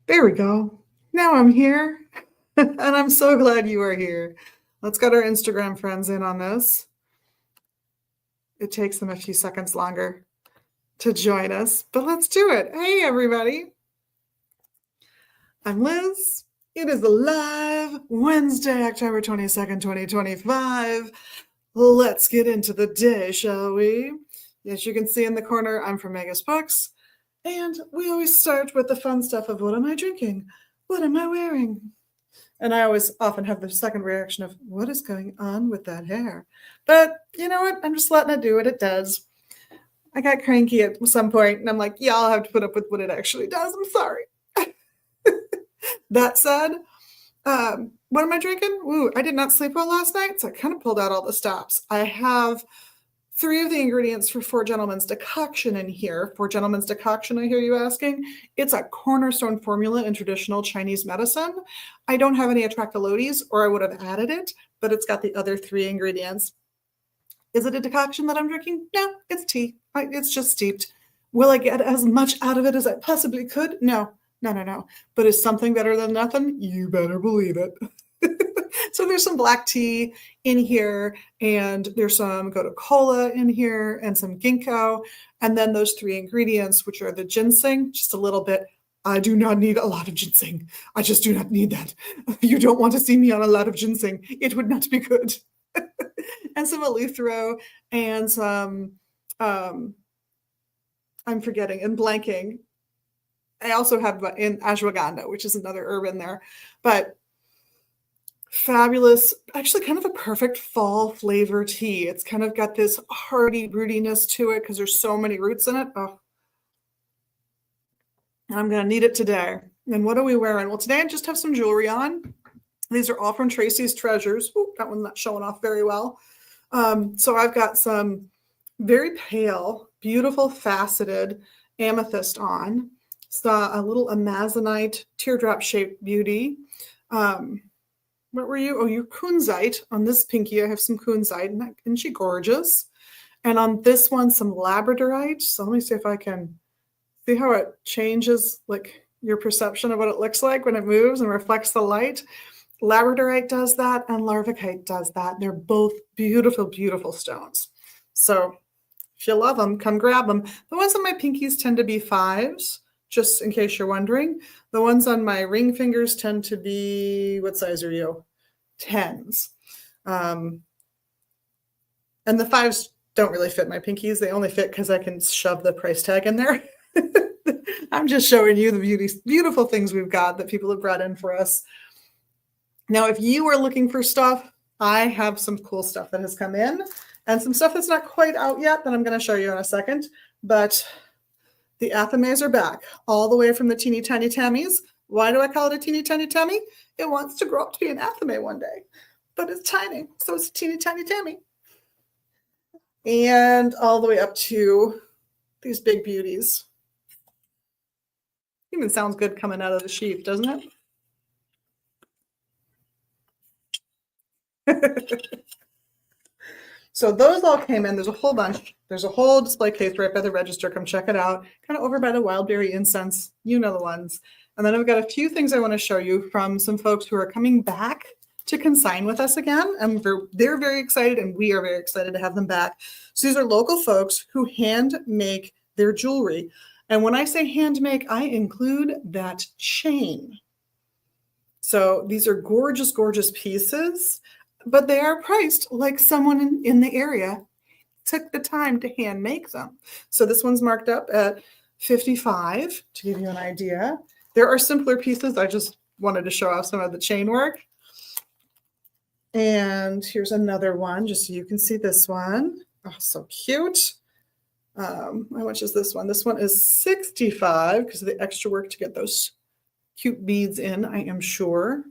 There we go. Now I'm here, and I'm so glad you are here. Let's get our Instagram friends in on this. It takes them a few seconds longer to join us, but let's do it. Hey, everybody. I'm Liz. It is a live Wednesday, October 22nd, 2025. Let's get into the day, shall we? As you can see in the corner, I'm from Megas Books, and we always start with the fun stuff of what am I drinking? What am I wearing? And I always often have the second reaction of what is going on with that hair? But you know what? I'm just letting it do what it does. I got cranky at some point and I'm like, yeah, I'll have to put up with what it actually does. I'm sorry. That said, what am I drinking? Ooh, I did not sleep well last night, so I kind of pulled out all the stops. I have 3 of the ingredients for Four Gentlemen's Decoction in here. Four Gentlemen's Decoction, I hear you asking. It's a cornerstone formula in traditional Chinese medicine. I don't have any atractyloses, or I would have added it, but it's got the other 3 ingredients. Is it a decoction that I'm drinking? No, it's tea. It's just steeped. Will I get as much out of it as I possibly could? No. But is something better than nothing? You better believe it. So there's some black tea in here, and there's some gotu kola in here, and some ginkgo, and then those 3 ingredients, which are the ginseng, just a little bit. I do not need a lot of ginseng. I just do not need that. You don't want to see me on a lot of ginseng. It would not be good. And some eleuthero, and some, I'm forgetting and blanking. I also have in ashwagandha, which is another herb in there, but fabulous, actually kind of a perfect fall flavor tea. It's kind of got this hearty rootiness to it because there's so many roots in it. Oh, I'm going to need it today. And what are we wearing? Well, today I just have some jewelry on. These are all from Tracy's Treasures. Ooh, that one's not showing off very well. So I've got some very pale, beautiful faceted amethyst on. Saw a little amazonite teardrop shaped beauty. What were you? Oh, you're kunzite. On this pinky, I have some kunzite. Isn't she gorgeous? And on this one, some labradorite. So let me see if I can see how it changes like your perception of what it looks like when it moves and reflects the light. Labradorite does that, and larvikite does that. They're both beautiful, beautiful stones. So if you love them, come grab them. The ones on my pinkies tend to be 5s. Just in case you're wondering. The ones on my ring fingers tend to be, what size are you? 10s. And the 5s don't really fit my pinkies. They only fit because I can shove the price tag in there. I'm just showing you the beautiful things we've got that people have brought in for us. Now, if you are looking for stuff, I have some cool stuff that has come in and some stuff that's not quite out yet that I'm going to show you in a second. But the Athames are back, all the way from the teeny tiny Tammies. Why do I call it a teeny tiny Tammy? It wants to grow up to be an Athame one day, but it's tiny, so it's a teeny tiny Tammy. And all the way up to these big beauties. Even sounds good coming out of the sheath, doesn't it? So those all came in. There's a whole bunch. There's a whole display case right by the register. Come check it out. Kind of over by the Wildberry Incense. You know the ones. And then I've got a few things I want to show you from some folks who are coming back to consign with us again. And they're very excited, and we are very excited to have them back. So these are local folks who hand make their jewelry. And when I say hand make, I include that chain. So these are gorgeous, gorgeous pieces, but they are priced like someone in the area took the time to hand make them. So this one's marked up at $55 to give you an idea. There are simpler pieces. I just wanted to show off some of the chain work. And here's another one, just so you can see this one. Oh, so cute. How much is this one? This one is $65 because of the extra work to get those cute beads in, I am sure.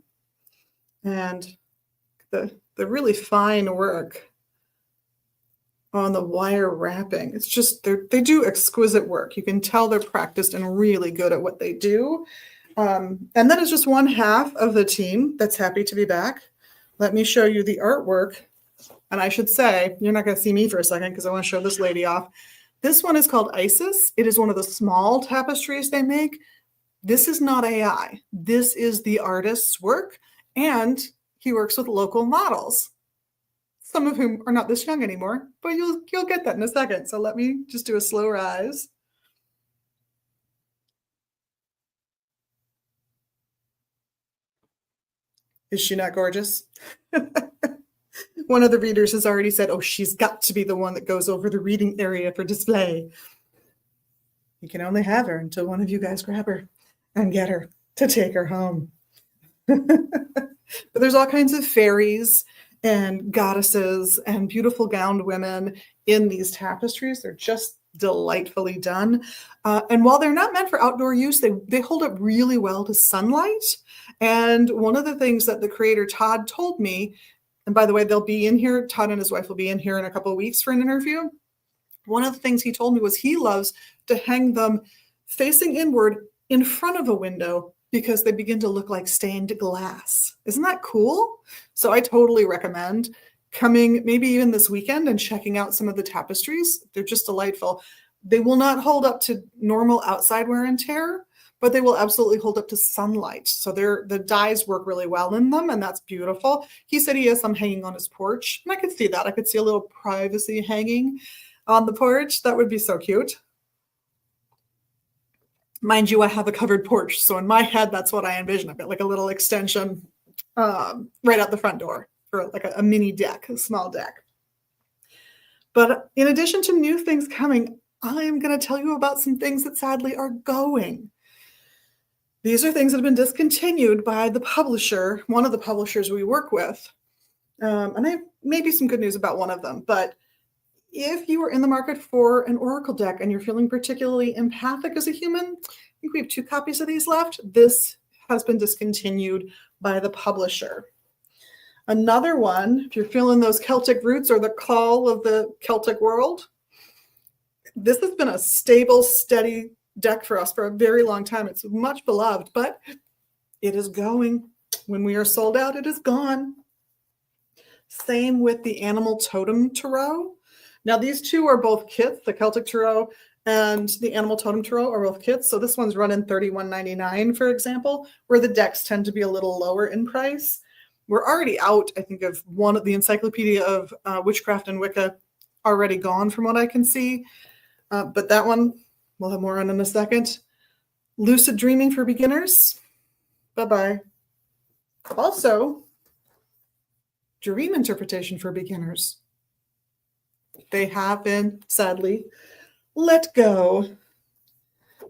And the really fine work on the wire wrapping. It's just, they do exquisite work. You can tell they're practiced and really good at what they do. And that is just one half of the team that's happy to be back. Let me show you the artwork. And I should say, you're not going to see me for a second because I want to show this lady off. This one is called Isis. It is one of the small tapestries they make. This is not AI. This is the artist's work, and he works with local models, some of whom are not this young anymore, but you'll get that in a second. So let me just do a slow rise. Is she not gorgeous? One of the readers has already said, oh, she's got to be the one that goes over the reading area for display. You can only have her until one of you guys grab her and get her to take her home. But there's all kinds of fairies and goddesses and beautiful gowned women in these tapestries. They're just delightfully done. And while they're not meant for outdoor use, they hold up really well to sunlight. And one of the things that the creator Todd told me, and by the way, they'll be in here, Todd and his wife will be in here in a couple of weeks for an interview. One of the things he told me was he loves to hang them facing inward in front of a window because they begin to look like stained glass. Isn't that cool? So I totally recommend coming maybe even this weekend and checking out some of the tapestries. They're just delightful. They will not hold up to normal outside wear and tear, but they will absolutely hold up to sunlight. So the dyes work really well in them, and that's beautiful. He said he has some hanging on his porch, and I could see that. I could see a little privacy hanging on the porch. That would be so cute. Mind you, I have a covered porch, so in my head, that's what I envision. I've got like a little extension right out the front door, or like a mini deck, a small deck. But in addition to new things coming, I am going to tell you about some things that sadly are going. These are things that have been discontinued by the publisher, one of the publishers we work with. And I have maybe some good news about one of them, but if you are in the market for an Oracle deck and you're feeling particularly empathic as a human, I think we have 2 copies of these left. This has been discontinued by the publisher. Another one, if you're feeling those Celtic roots or the call of the Celtic world, this has been a stable, steady deck for us for a very long time. It's much beloved, but it is going. When we are sold out, it is gone. Same with the Animal Totem Tarot. Now, these two are both kits. The Celtic Tarot and the Animal Totem Tarot are both kits. So this one's running $31.99, for example, where the decks tend to be a little lower in price. We're already out, I think, of one of the Encyclopedia of Witchcraft and Wicca already gone from what I can see. But that one, we'll have more on in a second. Lucid Dreaming for Beginners. Bye-bye. Also, Dream Interpretation for Beginners. They have been, sadly, let go.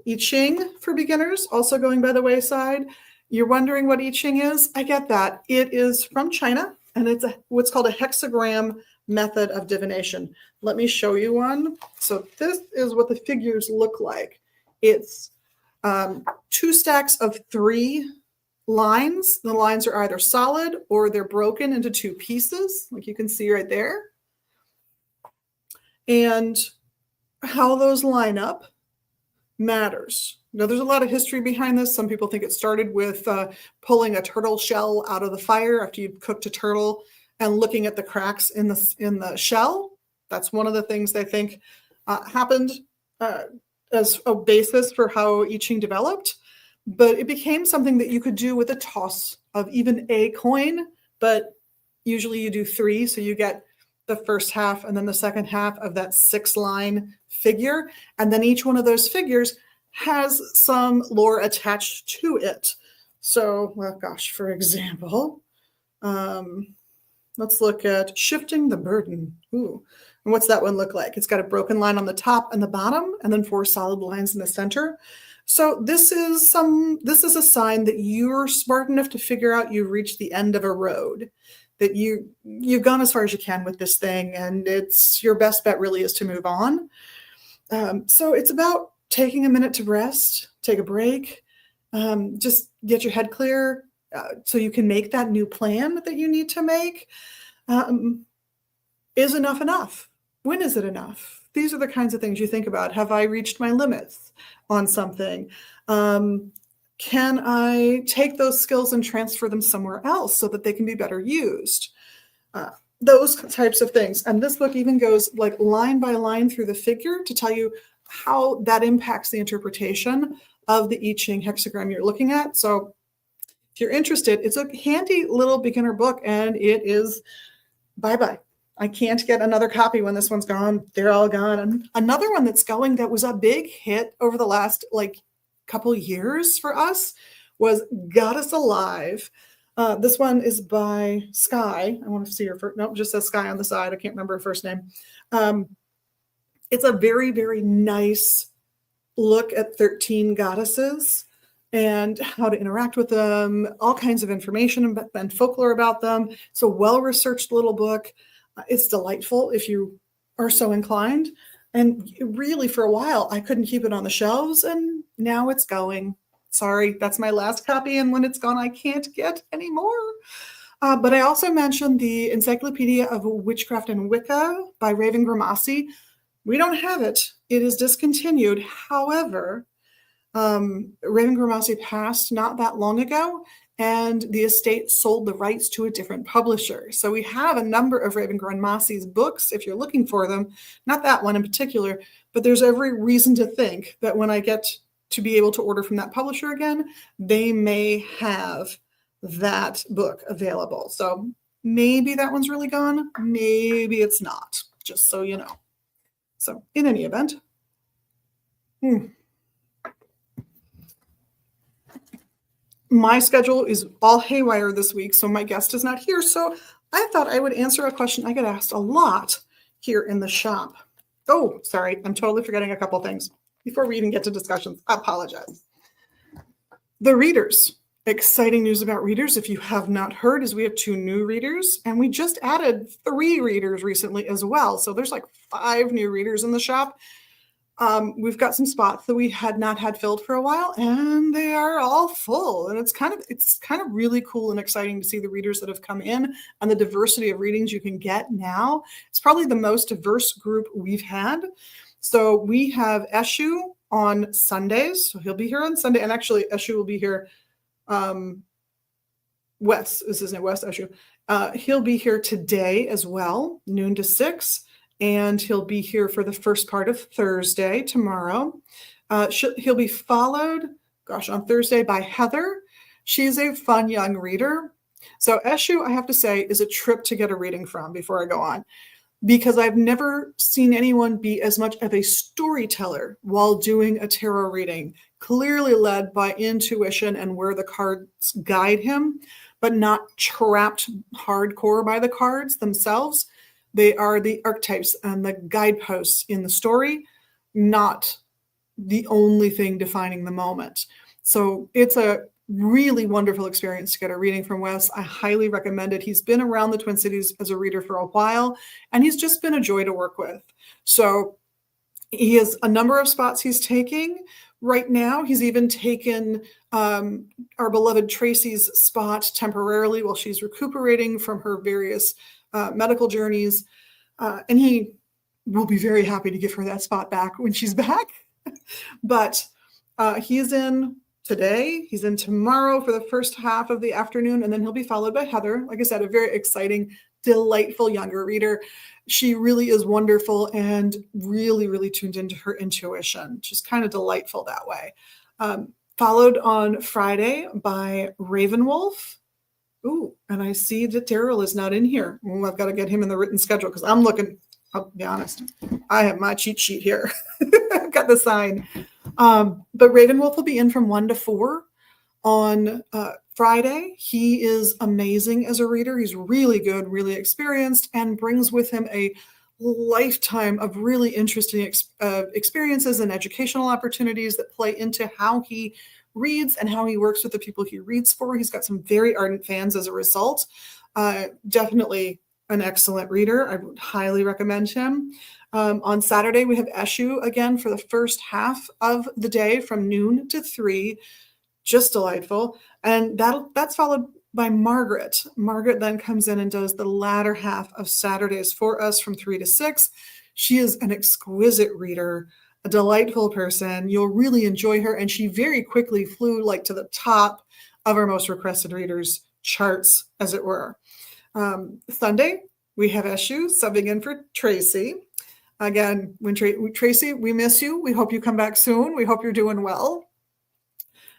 I Ching for beginners, also going by the wayside. You're wondering what I Ching is? I get that. It is from China, and it's what's called a hexagram method of divination. Let me show you one. So this is what the figures look like. It's 2 stacks of 3 lines. The lines are either solid or they're broken into 2 pieces, like you can see right there. And how those line up matters. Now, there's a lot of history behind this. Some people think it started with pulling a turtle shell out of the fire after you've cooked a turtle and looking at the cracks in the shell. That's one of the things they think happened as a basis for how I Ching developed. But it became something that you could do with a toss of even a coin, but usually you do 3, so you get the first half and then the second half of that 6-line figure. And then each one of those figures has some lore attached to it. So, well, gosh, for example, let's look at Shifting the Burden. Ooh, and what's that one look like? It's got a broken line on the top and the bottom, and then 4 solid lines in the center. So this is a sign that you're smart enough to figure out you've reached the end of a road, that you've gone as far as you can with this thing, and it's your best bet really is to move on. So it's about taking a minute to rest, take a break, just get your head clear so you can make that new plan that you need to make. Is enough enough? When is it enough? These are the kinds of things you think about. Have I reached my limits on something? Can I take those skills and transfer them somewhere else so that they can be better used? Those types of things. And this book even goes like line by line through the figure to tell you how that impacts the interpretation. of the I Ching hexagram you're looking at. So if you're interested, it's a handy little beginner book, and it is bye-bye. I can't get another copy when this one's gone. They're all gone. And another one that's going that was a big hit over the last couple years for us was Goddess Alive. This one is by Sky. I want to see her first. Nope, just says Sky on the side. I can't remember her first name. It's a very, very nice look at 13 goddesses and how to interact with them, all kinds of information and folklore about them. It's a well-researched little book. It's delightful if you are so inclined. And really, for a while, I couldn't keep it on the shelves, and now it's going. Sorry, that's my last copy, and when it's gone, I can't get any more. But I also mentioned the Encyclopedia of Witchcraft and Wicca by Raven Grimassi. We don't have it. It is discontinued. However, Raven Grimassi passed not that long ago, and the estate sold the rights to a different publisher. So we have a number of Raven Grimassi's books, if you're looking for them. Not that one in particular, but there's every reason to think that when I get to be able to order from that publisher again, they may have that book available. So maybe that one's really gone. Maybe it's not, just so you know. So in any event, my schedule is all haywire this week, so my guest is not here. So I thought I would answer a question I get asked a lot here in the shop. Oh, sorry, I'm totally forgetting a couple things before we even get to discussions. I apologize. The readers. Exciting news about readers, if you have not heard, is we have 2 new readers, and we just added 3 readers recently as well. So there's 5 new readers in the shop. We've got some spots that we had not had filled for a while, and they are all full. And it's kind of really cool and exciting to see the readers that have come in and the diversity of readings you can get now. It's probably the most diverse group we've had. So we have Eshu on Sundays. So he'll be here on Sunday, and actually Eshu will be here. Wes is his name, Wes Eshu. He'll be here today as well, noon to 6. And he'll be here for the first part of Thursday, tomorrow. He'll be followed, on Thursday by Heather. She's a fun young reader. So Eshu, I have to say, is a trip to get a reading from before I go on, because I've never seen anyone be as much of a storyteller while doing a tarot reading, clearly led by intuition and where the cards guide him, but not trapped hardcore by the cards themselves. They are the archetypes and the guideposts in the story, not the only thing defining the moment. So it's a really wonderful experience to get a reading from Wes. I highly recommend it. He's been around the Twin Cities as a reader for a while, and he's just been a joy to work with. So he has a number of spots he's taking. Right now, he's even taken our beloved Tracy's spot temporarily while she's recuperating from her various medical journeys. And he will be very happy to give her that spot back when she's back. But he's in today, he's in tomorrow for the first half of the afternoon, and then he'll be followed by Heather. Like I said, a very exciting, delightful younger reader. She really is wonderful and really, really tuned into her intuition. She's kind of delightful that way. Followed on Friday by Ravenwolf. Ooh, and I see that Daryl is not in here. Ooh, I've got to get him in the written schedule because I'm looking, I'll be honest, I have my cheat sheet here. I've got the sign. But Ravenwolf will be in from 1 to 4 on Friday. He is amazing as a reader. He's really good, really experienced, and brings with him a lifetime of really interesting experiences and educational opportunities that play into how he reads and how he works with the people he reads for. He's got some very ardent fans as a result. Definitely an excellent reader. I would highly recommend him. On Saturday, we have Eshu again for the first half of the day from noon to 3. Just delightful. And that's followed by Margaret. Margaret then comes in and does the latter half of Saturdays for us from 3 to 6. She is an exquisite reader, a delightful person. You'll really enjoy her. And she very quickly flew to the top of our most requested readers charts, as it were. Sunday, we have Eshu subbing in for Tracy. Again, Tracy, we miss you. We hope you come back soon. We hope you're doing well.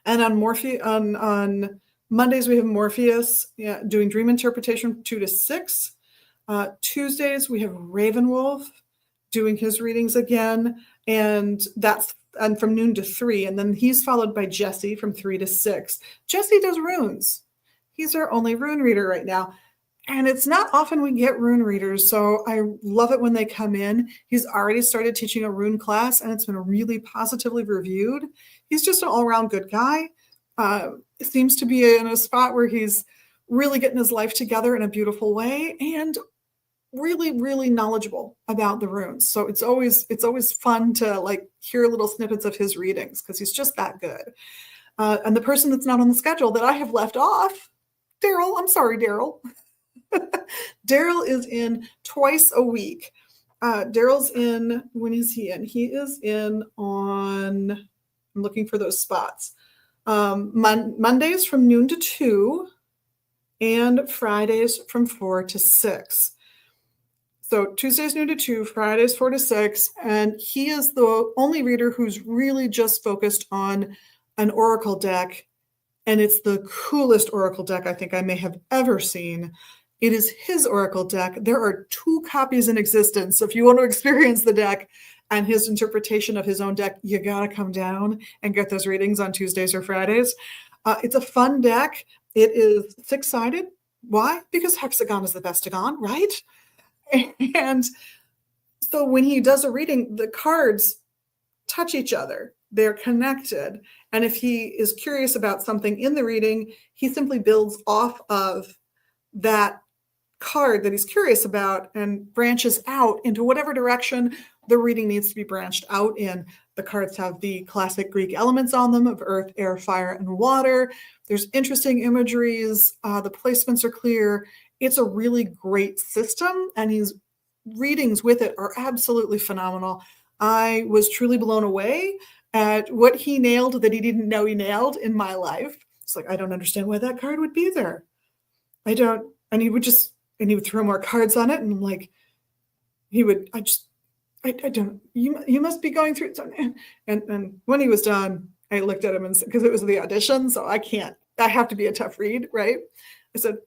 And on Mondays, we have Morpheus doing dream interpretation 2 to 6. Tuesdays, we have Ravenwolf doing his readings again, and from noon to 3. And then he's followed by Jesse from 3 to 6. Jesse does runes. He's our only rune reader right now. And it's not often we get rune readers, so I love it when they come in. He's already started teaching a rune class, and it's been really positively reviewed. He's just an all-around good guy. Seems to be in a spot where he's really getting his life together in a beautiful way, and really, really knowledgeable about the runes. So it's always fun to like hear little snippets of his readings because he's just that good. And the person that's not on the schedule that I have left off, Daryl. I'm sorry, Daryl. Daryl is in twice a week. Daryl's in, when is he in? He is in on, I'm looking for those spots. Mondays from noon to 2 and Fridays from 4 to 6. So Tuesdays noon to 2, Fridays 4 to 6. And he is the only reader who's really just focused on an oracle deck. And it's the coolest oracle deck I think I may have ever seen. It is his oracle deck. There are 2 copies in existence. So if you want to experience the deck and his interpretation of his own deck, you got to come down and get those readings on Tuesdays or Fridays. It's a fun deck. It is 6-sided. Why? Because hexagon is the bestagon, right? And so when he does a reading, the cards touch each other. They're connected. And if he is curious about something in the reading, he simply builds off of that card that he's curious about and branches out into whatever direction the reading needs to be branched out in. The cards have the classic Greek elements on them of earth, air, fire, and water. There's interesting imageries. The placements are clear. It's a really great system, and his readings with it are absolutely phenomenal. I was truly blown away at what he nailed that he didn't know he nailed in my life. It's like, I don't understand why that card would be there. I don't. And he would throw more cards on it. And I'm like, I don't, you must be going through something. And when he was done, I looked at him and said, because it was the audition, so I have to be a tough read, right? I said,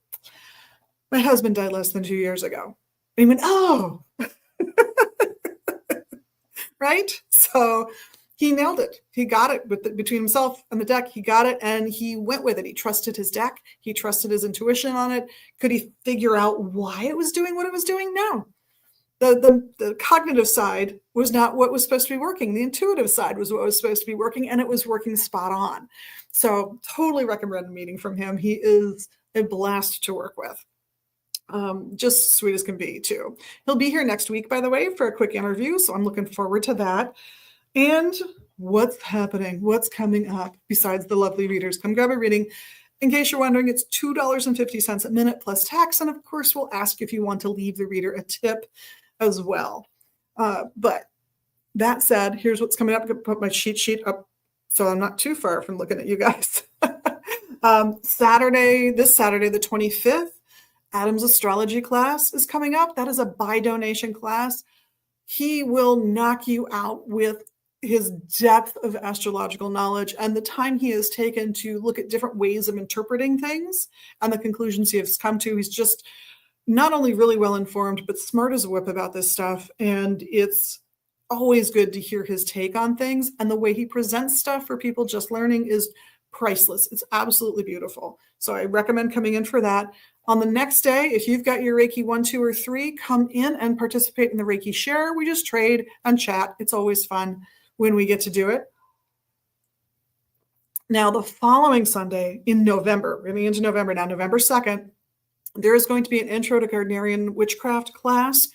my husband died less than 2 years ago. And he went, oh, right? So he nailed it. He got it between himself and the deck. He got it and he went with it. He trusted his deck. He trusted his intuition on it. Could he figure out why it was doing what it was doing? No. The cognitive side was not what was supposed to be working. The intuitive side was what was supposed to be working, and it was working spot on. So totally recommend a meeting from him. He is a blast to work with. Just sweet as can be, too. He'll be here next week, by the way, for a quick interview, so I'm looking forward to that. And what's happening? What's coming up besides the lovely readers? Come grab a reading. In case you're wondering, it's $2.50 a minute plus tax, and of course, we'll ask if you want to leave the reader a tip as well. But that said, here's what's coming up. I'm going to put my cheat sheet up so I'm not too far from looking at you guys. This Saturday, the 25th, Adam's astrology class is coming up. That is a by donation class. He will knock you out with his depth of astrological knowledge and the time he has taken to look at different ways of interpreting things and the conclusions he has come to. He's just not only really well informed, but smart as a whip about this stuff. And it's always good to hear his take on things. And the way he presents stuff for people just learning is priceless. It's absolutely beautiful. So I recommend coming in for that. On the next day, if you've got your Reiki 1, 2, or 3, come in and participate in the Reiki Share. We just trade and chat. It's always fun when we get to do it. Now, the following Sunday in November, we're getting into November now, November 2nd, there is going to be an Intro to Gardnerian Witchcraft class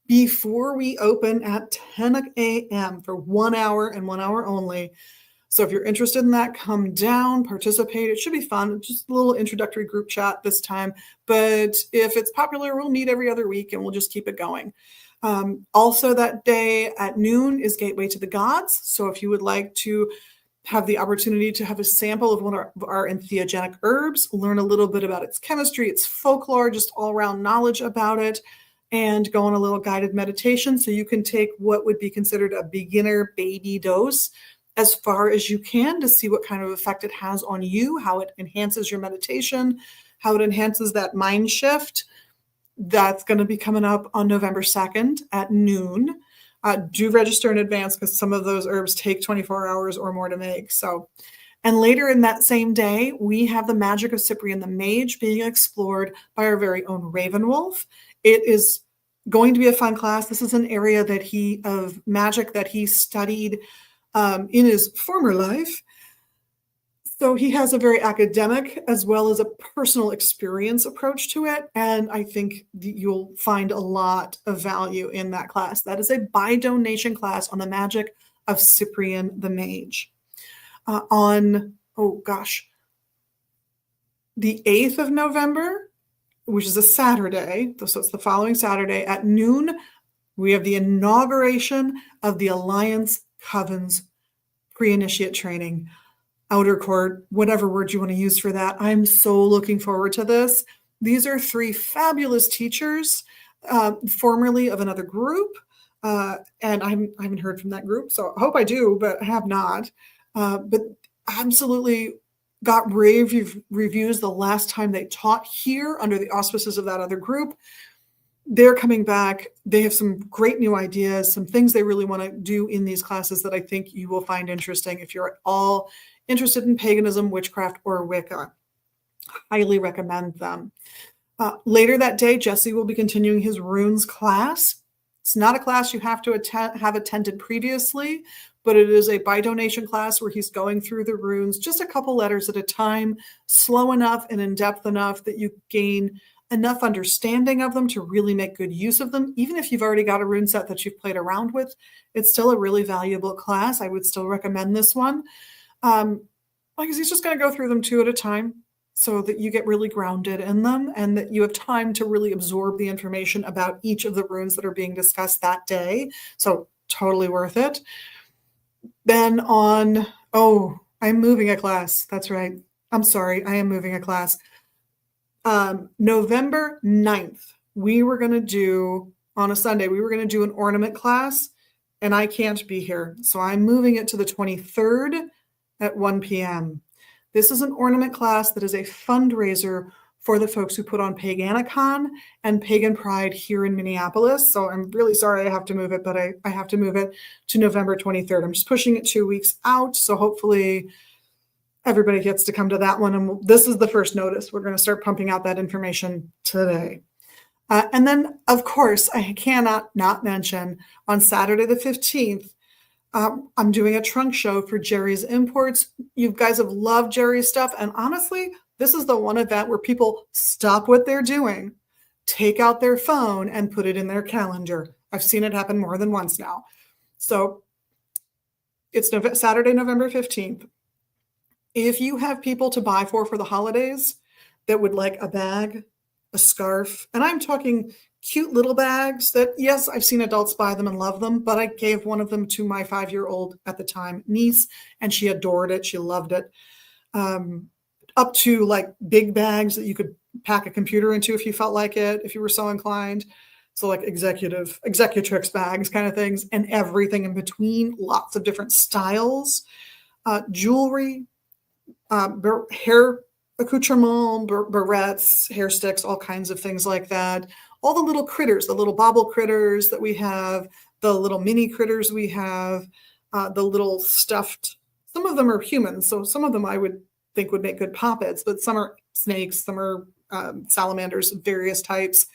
before we open at 10 a.m. for 1 hour and 1 hour only. So if you're interested in that, come down, participate. It should be fun. Just a little introductory group chat this time. But if it's popular, we'll meet every other week and we'll just keep it going. Also that day at noon is Gateway to the Gods. So if you would like to have the opportunity to have a sample of one of our entheogenic herbs, learn a little bit about its chemistry, its folklore, just all-around knowledge about it, and go on a little guided meditation so you can take what would be considered a beginner baby dose as far as you can to see what kind of effect it has on you, how it enhances your meditation, how it enhances that mind shift. That's going to be coming up on November 2nd at noon. Do register in advance because some of those herbs take 24 hours or more to make. So, and later in that same day, we have the magic of Cyprian the Mage being explored by our very own Ravenwolf. It is going to be a fun class. This is an area of magic that he studied in his former life. So he has a very academic as well as a personal experience approach to it. And I think you'll find a lot of value in that class. That is a by donation class on the magic of Cyprian the Mage. The 8th of November, which is a Saturday, so it's the following Saturday at noon, we have the inauguration of the Alliance Covens pre-initiate training. Outer court, whatever word you want to use for that. I'm so looking forward to this. These are 3 fabulous teachers, formerly of another group, and I haven't heard from that group, so I hope I do, but I have not. But absolutely got rave reviews the last time they taught here under the auspices of that other group. They're coming back. They have some great new ideas, some things they really want to do in these classes that I think you will find interesting if you're at all interested in paganism, witchcraft, or Wicca. Highly recommend them. Later that day, Jesse will be continuing his runes class. It's not a class you have to have attended previously, but it is a by donation class where he's going through the runes just a couple letters at a time, slow enough and in depth enough that you gain enough understanding of them to really make good use of them. Even if you've already got a rune set that you've played around with, it's still a really valuable class. I would still recommend this one. Because he's just going to go through them 2 at a time so that you get really grounded in them and that you have time to really absorb the information about each of the runes that are being discussed that day. So totally worth it. Then I'm moving a class. That's right. I'm sorry. I am moving a class. November 9th, we were going to do, on a Sunday, we were going to do an ornament class, and I can't be here. So I'm moving it to the 23rd at 1 p.m. This is an ornament class that is a fundraiser for the folks who put on Paganicon and Pagan Pride here in Minneapolis. So I'm really sorry I have to move it, but I have to move it to November 23rd. I'm just pushing it 2 weeks out. So hopefully everybody gets to come to that one. And this is the first notice. We're going to start pumping out that information today. And then, of course, I cannot not mention on Saturday the 15th, I'm doing a trunk show for Jerry's Imports. You guys have loved Jerry's stuff. And honestly, this is the one event where people stop what they're doing, take out their phone and put it in their calendar. I've seen it happen more than once now. So it's Saturday, November 15th. If you have people to buy for the holidays that would like a bag, a scarf, and I'm talking cute little bags that, yes, I've seen adults buy them and love them, but I gave one of them to my 5-year-old at the time niece, and she adored it. She loved it. Up to like big bags that you could pack a computer into if you felt like it, if you were so inclined. So like executrix bags kind of things, and everything in between, lots of different styles, jewelry, hair accoutrement, barrettes, hair sticks, all kinds of things like that. All the little critters, the little bobble critters that we have, the little mini critters we have, the little stuffed, some of them are humans. So some of them I would think would make good poppets, but some are snakes, some are salamanders of various types.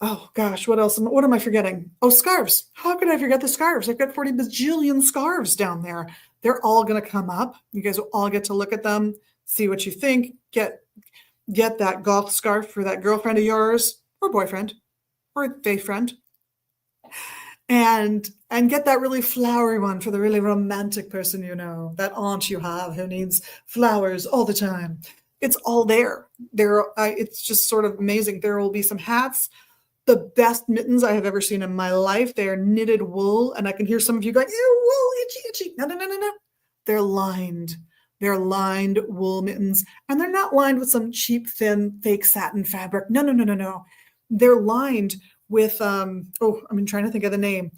Oh gosh, what else? What am I forgetting? Oh, scarves. How could I forget the scarves? I've got 40 bajillion scarves down there. They're all going to come up. You guys will all get to look at them, see what you think, get that goth scarf for that girlfriend of yours or boyfriend or they friend, and get that really flowery one for the really romantic person, that aunt you have who needs flowers all the time. It's all there. It's just sort of amazing. There will be some hats, the best mittens I have ever seen in my life. They are knitted wool, and I can hear some of you going, ew, wool, itchy, itchy. No. They're lined. They're lined wool mittens, and they're not lined with some cheap, thin, fake satin fabric. No. They're lined with, I'm trying to think of the name,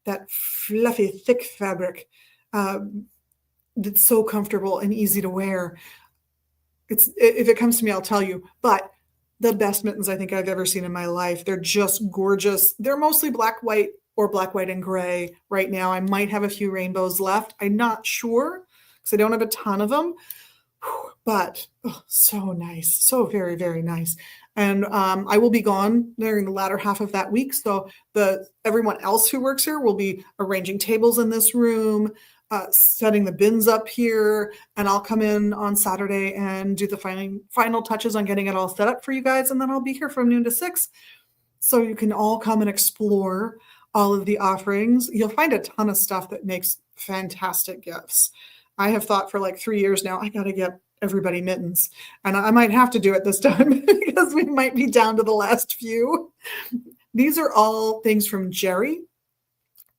that fluffy, thick fabric. It's so comfortable and easy to wear. If it comes to me, I'll tell you. But the best mittens I think I've ever seen in my life. They're just gorgeous. They're mostly black, white, or black, white, and gray right now. I might have a few rainbows left. I'm not sure because I don't have a ton of them. But oh, so nice, so very, very nice. And I will be gone during the latter half of that week. So everyone else who works here will be arranging tables in this room, setting the bins up here, and I'll come in on Saturday and do the final touches on getting it all set up for you guys. And then I'll be here from noon to 6. So you can all come and explore all of the offerings. You'll find a ton of stuff that makes fantastic gifts. I have thought for like 3 years now, I got to get everybody mittens. And I might have to do it this time because we might be down to the last few. These are all things from Jerry.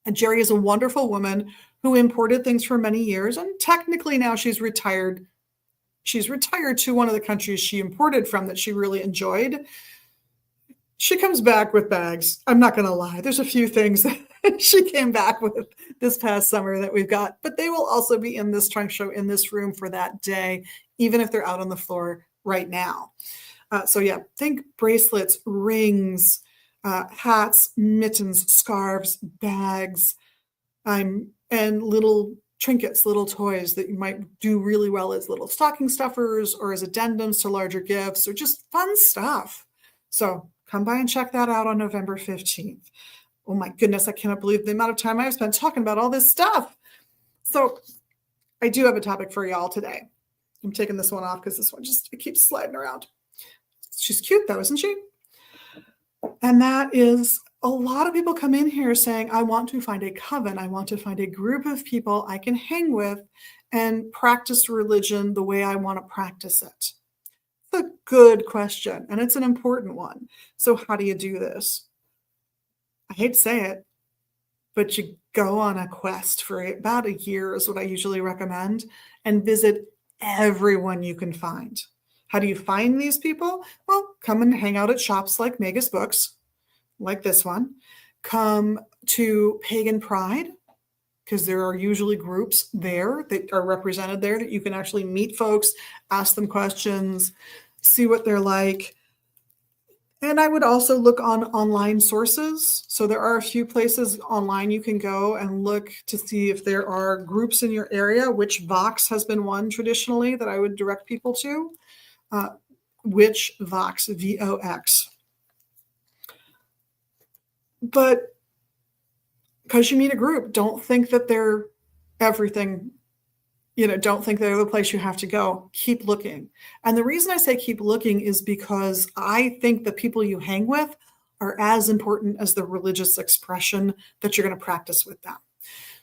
And Jerry is a wonderful woman who imported things for many years. And technically now she's retired. She's retired to one of the countries she imported from that she really enjoyed. She comes back with bags. I'm not going to lie. There's a few things that she came back with this past summer that we've got, but they will also be in this trunk show in this room for that day, even if they're out on the floor right now. So yeah, think bracelets, rings, hats, mittens, scarves, bags, and little trinkets, little toys that you might do really well as little stocking stuffers or as addendums to larger gifts or just fun stuff. So come by and check that out on November 15th. Oh my goodness, I cannot believe the amount of time I've spent talking about all this stuff. So I do have a topic for y'all today. I'm taking this one off because this one it keeps sliding around. She's cute though, isn't she? And that is, a lot of people come in here saying, I want to find a coven. I want to find a group of people I can hang with and practice religion the way I want to practice it. It's a good question, and it's an important one. So how do you do this? I hate to say it, but you go on a quest for about a year is what I usually recommend, and visit everyone you can find. How do you find these people? Well, come and hang out at shops like Magus Books, like this one. Come to Pagan Pride, because there are usually groups there that are represented there that you can actually meet folks, ask them questions, see what they're like. And I would also look on online sources. So there are a few places online you can go and look to see if there are groups in your area. Witch Vox has been one traditionally that I would direct people to. Witch Vox, VOX. But because you meet a group, don't think that they're everything. Don't think they're the place you have to go. Keep looking. And the reason I say keep looking is because I think the people you hang with are as important as the religious expression that you're going to practice with them.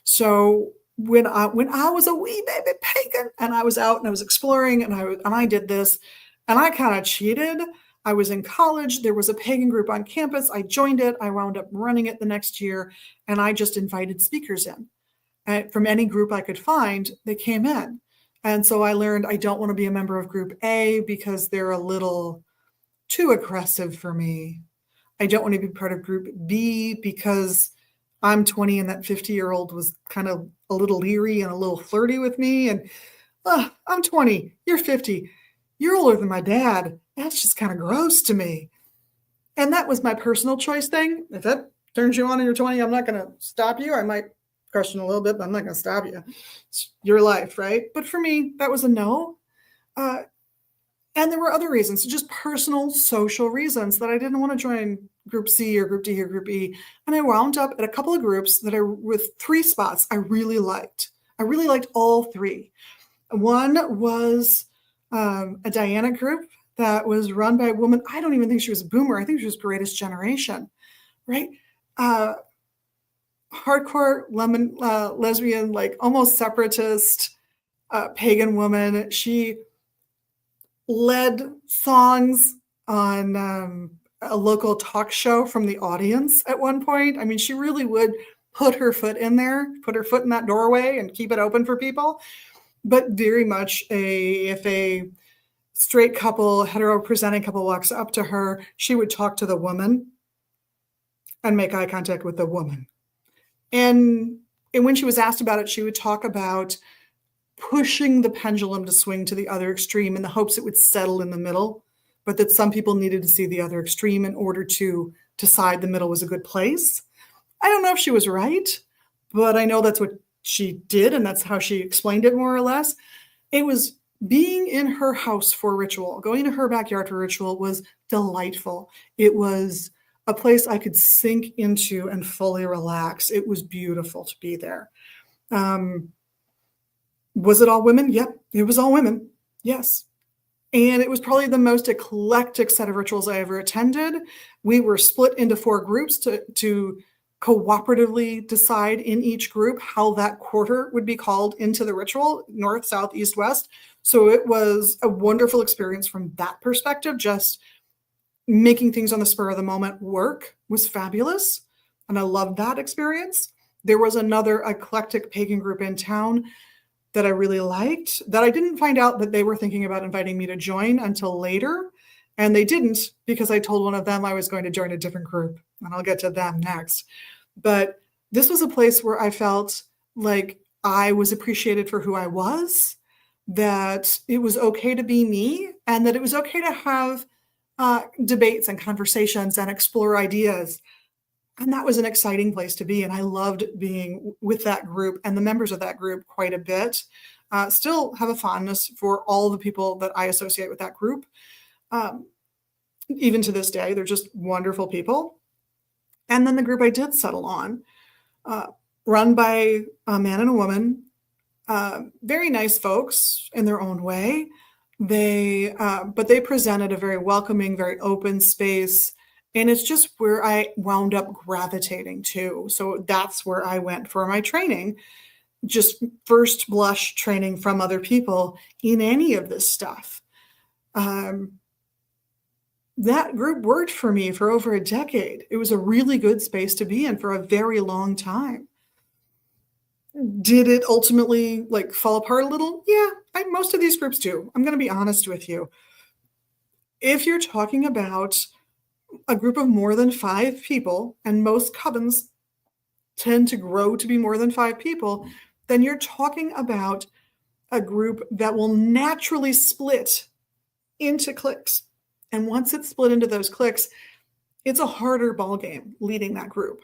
So when I was a wee baby pagan and I was out and I was exploring and I did this and I kind of cheated. I was in college. There was a pagan group on campus. I joined it. I wound up running it the next year, and I just invited speakers in. From any group I could find, they came in. And so I learned I don't want to be a member of group A because they're a little too aggressive for me. I don't want to be part of group B because I'm 20 and that 50-year-old was kind of a little leery and a little flirty with me. And I'm 20, you're 50, you're older than my dad. That's just kind of gross to me. And that was my personal choice thing. If that turns you on and you're 20, I'm not going to stop you. I might question a little bit, but I'm not going to stop you. It's your life, right? But for me, that was a no. And there were other reasons, just personal social reasons that I didn't want to join group C or group D or group E. And I wound up at a couple of groups that with 3 spots I really liked. I really liked all 3. One was a Diana group that was run by a woman. I don't even think she was a boomer. I think she was Greatest Generation, right? Hardcore lesbian, like almost separatist, pagan woman. She led songs on a local talk show from the audience at one point. I mean, she really would put her foot in there, put her foot in that doorway and keep it open for people. But very much if a straight couple, hetero presenting couple walks up to her, she would talk to the woman and make eye contact with the woman. And when she was asked about it, she would talk about pushing the pendulum to swing to the other extreme in the hopes it would settle in the middle, but that some people needed to see the other extreme in order to decide the middle was a good place. I don't know if she was right, but I know that's what she did, and that's how she explained it more or less. It was being in her house for ritual, going to her backyard for ritual was delightful. It was a place I could sink into and fully relax. It was beautiful to be there. Was it all women? Yep, it was all women. Yes. And it was probably the most eclectic set of rituals I ever attended. We were split into 4 groups to cooperatively decide in each group how that quarter would be called into the ritual, north, south, east, west. So it was a wonderful experience from that perspective. Just making things on the spur of the moment work was fabulous. And I loved that experience. There was another eclectic pagan group in town that I really liked, that I didn't find out that they were thinking about inviting me to join until later. And they didn't, because I told one of them I was going to join a different group, and I'll get to them next. But this was a place where I felt like I was appreciated for who I was, that it was okay to be me, and that it was okay to have debates and conversations and explore ideas. And that was an exciting place to be. And I loved being with that group and the members of that group quite a bit. Still have a fondness for all the people that I associate with that group. Even to this day, they're just wonderful people. And then the group I did settle on, run by a man and a woman, very nice folks in their own way. But they presented a very welcoming, very open space. And it's just where I wound up gravitating to. So that's where I went for my training, just first blush training from other people in any of this stuff. That group worked for me for over a decade. It was a really good space to be in for a very long time. Did it ultimately fall apart a little? Yeah, most of these groups do. I'm going to be honest with you. If you're talking about a group of more than 5 people, and most covens tend to grow to be more than 5 people, then you're talking about a group that will naturally split into cliques. And once it's split into those cliques, it's a harder ballgame leading that group.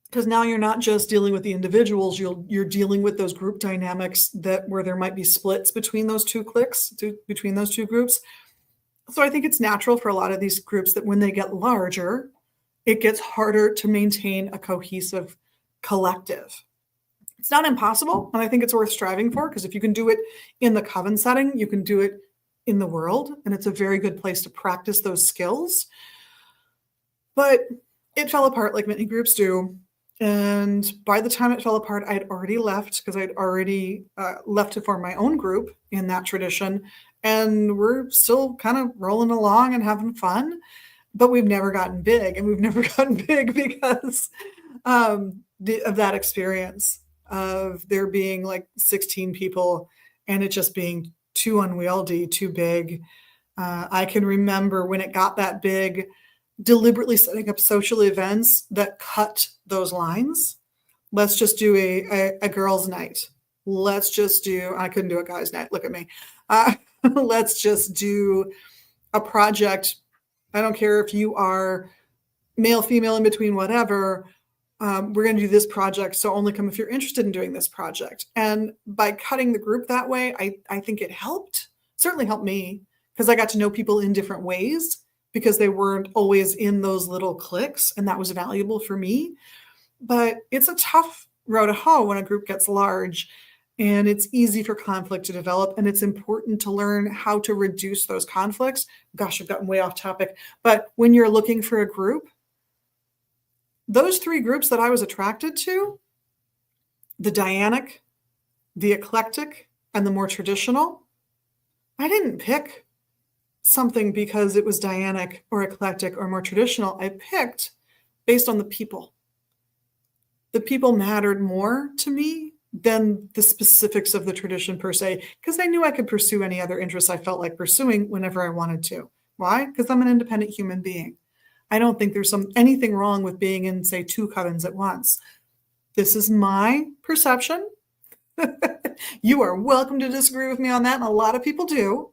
Because now you're not just dealing with the individuals, you're dealing with those group dynamics where there might be splits between those 2 cliques, between those 2 groups. So I think it's natural for a lot of these groups that when they get larger, it gets harder to maintain a cohesive collective. It's not impossible, and I think it's worth striving for, because if you can do it in the coven setting, you can do it in the world, and it's a very good place to practice those skills. But it fell apart like many groups do. And by the time it fell apart, I'd already left, because I'd already left to form my own group in that tradition. And we're still kind of rolling along and having fun, but we've never gotten big. And we've never gotten big because of that experience of there being 16 people and it just being too unwieldy, too big. I can remember when it got that big, deliberately setting up social events that cut those lines. Let's just do a girls' night. Let's just do, I couldn't do a guy's night. Look at me. Let's just do a project. I don't care if you are male, female, in between, whatever. We're going to do this project. So only come if you're interested in doing this project. And by cutting the group that way, I think it helped. Certainly helped me, because I got to know people in different ways, because they weren't always in those little cliques. And that was valuable for me. But it's a tough row to hoe when a group gets large. And it's easy for conflict to develop, and it's important to learn how to reduce those conflicts. Gosh, I've gotten way off topic. But when you're looking for a group, those 3 groups that I was attracted to, the Dianic, the eclectic, and the more traditional, I didn't pick something because it was Dianic or eclectic or more traditional. I picked based on the people. The people mattered more to me than the specifics of the tradition per se, because I knew I could pursue any other interests I felt like pursuing whenever I wanted to. Why? Because I'm an independent human being. I don't think there's anything wrong with being in, say, 2 covens at once. This is my perception. You are welcome to disagree with me on that, and a lot of people do,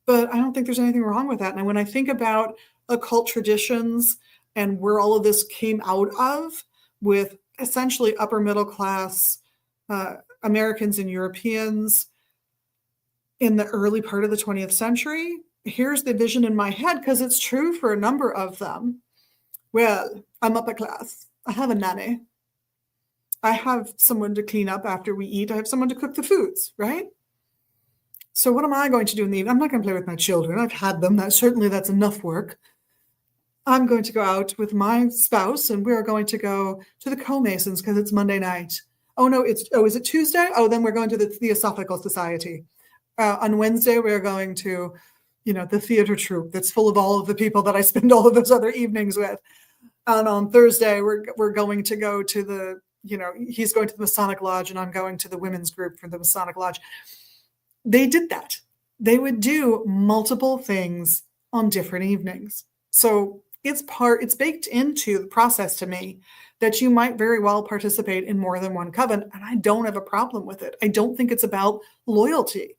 but I don't think there's anything wrong with that. And when I think about occult traditions and where all of this came out of, with essentially upper middle class Americans and Europeans in the early part of the 20th century, here's the vision in my head, because it's true for a number of them. Well, I'm upper class. I have a nanny. I have someone to clean up after we eat. I have someone to cook the foods, right? So what am I going to do in the evening? I'm not going to play with my children. I've had them. That's enough work. I'm going to go out with my spouse, and we're going to go to the Co-Masons because it's Monday night. Oh, no, is it Tuesday? Oh, then we're going to the Theosophical Society. On Wednesday, we're going to, the theater troupe that's full of all of the people that I spend all of those other evenings with. And on Thursday, we're going to go to the, he's going to the Masonic Lodge, and I'm going to the women's group for the Masonic Lodge. They did that. They would do multiple things on different evenings. So it's baked into the process to me that you might very well participate in more than one coven, and I don't have a problem with it. I don't think it's about loyalty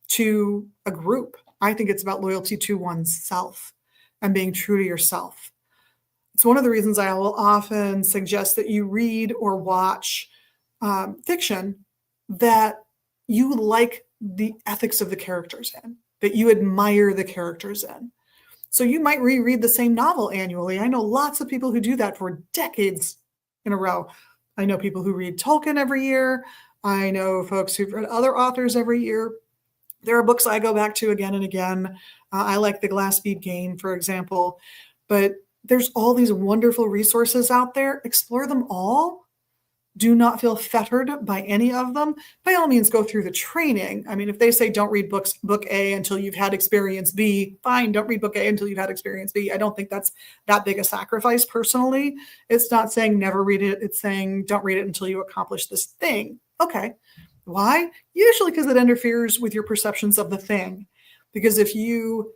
to a group. I think it's about loyalty to oneself and being true to yourself. It's one of the reasons I will often suggest that you read or watch fiction that you like the ethics of the characters in, that you admire the characters in. So you might reread the same novel annually. I know lots of people who do that for decades in a row. I know people who read Tolkien every year. I know folks who've read other authors every year. There are books I go back to again and again. I like The Glass Bead Game, for example. But there's all these wonderful resources out there. Explore them all. Do not feel fettered by any of them. By all means, go through the training. I mean, if they say don't read book A until you've had experience B, fine, don't read book A until you've had experience B. I don't think that's that big a sacrifice personally. It's not saying never read it. It's saying don't read it until you accomplish this thing. Okay. Why? Usually because it interferes with your perceptions of the thing. Because if you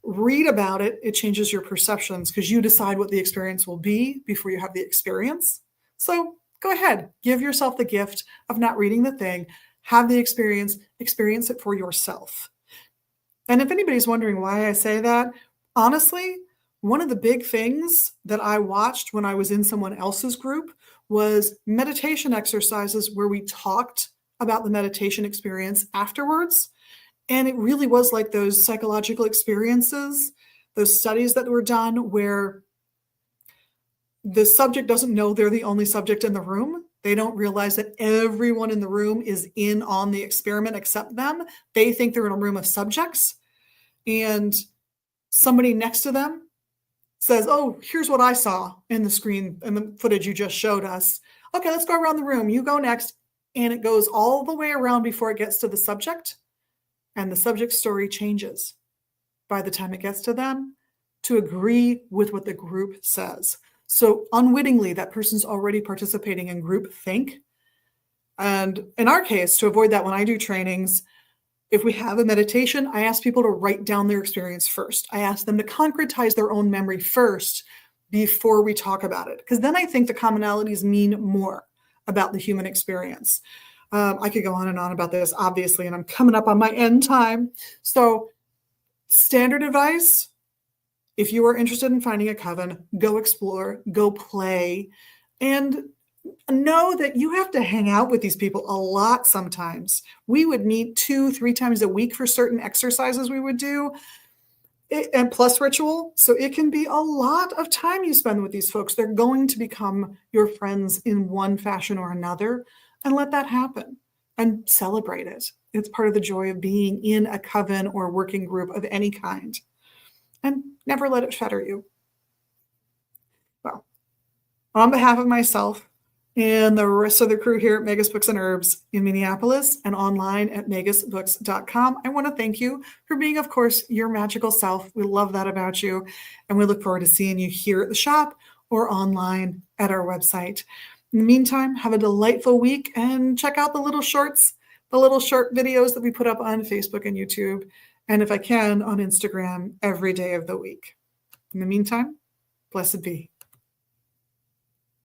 read about it, it changes your perceptions because you decide what the experience will be before you have the experience. So go ahead, give yourself the gift of not reading the thing, have the experience it for yourself. And if anybody's wondering why I say that, honestly, one of the big things that I watched when I was in someone else's group was meditation exercises where we talked about the meditation experience afterwards. And it really was like those psychological experiences, those studies that were done where the subject doesn't know they're the only subject in the room. They don't realize that everyone in the room is in on the experiment except them. They think they're in a room of subjects. And somebody next to them says, oh, here's what I saw in the screen and the footage you just showed us. Okay, let's go around the room. You go next. And it goes all the way around before it gets to the subject. And the subject's story changes by the time it gets to them to agree with what the group says. So unwittingly, that person's already participating in group think. And in our case, to avoid that when I do trainings, if we have a meditation, I ask people to write down their experience first. I ask them to concretize their own memory first before we talk about it. Because then I think the commonalities mean more about the human experience. I could go on and on about this, obviously, and I'm coming up on my end time. So standard advice, if you are interested in finding a coven, go explore, go play, and know that you have to hang out with these people a lot sometimes. We would meet 2-3 times a week for certain exercises we would do, and plus ritual. So it can be a lot of time you spend with these folks. They're going to become your friends in one fashion or another, and let that happen and celebrate it. It's part of the joy of being in a coven or working group of any kind. And never let it fetter you. Well, on behalf of myself and the rest of the crew here at Magus Books and Herbs in Minneapolis and online at magusbooks.com, I want to thank you for being, of course, your magical self. We love that about you. And we look forward to seeing you here at the shop or online at our website. In the meantime, have a delightful week and check out the little short videos that we put up on Facebook and YouTube. And if I can, on Instagram every day of the week. In the meantime, blessed be.